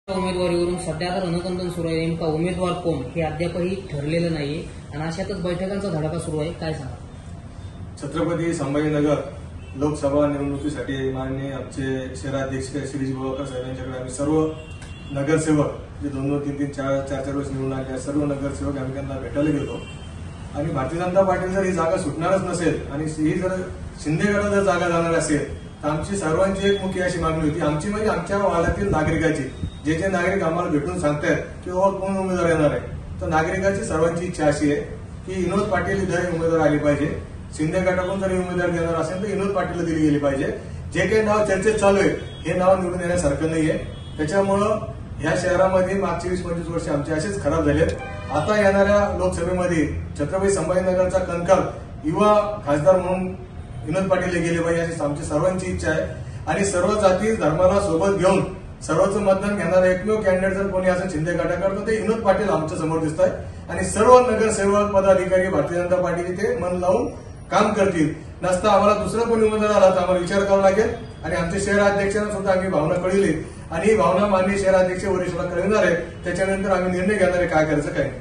उमेदवारीवरून सध्या आता रणकंदन सुरू आहे. नेमका उमेदवार कोण हे अद्यापही ठरलेलं नाहीये आणि अशातच बैठकांचा धडाका सुरू आहे. काय सांगा? छत्रपती संभाजीनगर लोकसभा निवडणुकीसाठी माननीय आमचे शहराध्यक्ष श्री बोळकर साहेबांच्याकडे आम्ही सर्व नगरसेवक जे 2-2, 3-3, 4-4 वर्ष निवडून आले सर्व नगरसेवक आम्ही त्यांना भेटायला गेलो आणि भारतीय जनता पार्टी जर ही जागा सुटणारच नसेल आणि ही जर शिंदे गटात जर जागा जाणार असेल तर आमची सर्वांची एक मुख्य अशी मागणी होती. आमची म्हणजे आमच्या वाड्यातील नागरिकाची जे नागरिक आम्हाला भेटून सांगतायत की कोण उमेदवार येणार आहे, तर नागरिकांची सर्वांची इच्छा अशी आहे की विनोद पाटील इथे उमेदवार आले पाहिजे. शिंदे गटाकडून जरी उमेदवार देणार असेल तर विनोद पाटीलला दिली गेली पाहिजे. जे काही नाव चर्चेत चालू आहे हे नाव निवडून येण्यासारखं नाहीये. त्याच्यामुळं ह्या शहरामध्ये मागची 20-25 वर्ष आमचे असेच खराब झालेत. आता येणाऱ्या लोकसभेमध्ये छत्रपती संभाजीनगरचा कणखर युवा खासदार म्हणून विनोद पाटील गेले पाहिजे अशी आमची सर्वांची इच्छा आहे. आणि सर्व जाती धर्माला सोबत घेऊन सर्वच मतदान घेणारा एकमेव कॅन्डिडेट जर कोणी असं शिंदे गटाकडे तर ते विनोद पाटील आमच्या समोर दिसत आहे आणि सर्व नगरसेवक पदाधिकारी भारतीय जनता पार्टीने ते मन लावून काम करतील. नसता आम्हाला दुसरा कोणी उमेदवार आला तर आम्हाला विचार करावा लागेल आणि आमच्या शहराध्यक्षांना सुद्धा आम्ही भावना कळवली आणि ही भावना माननीय शहराध्यक्ष वरिष्ठांना कळविणार आहे. त्याच्यानंतर आम्ही निर्णय घेणार आहे काय करायचं काय.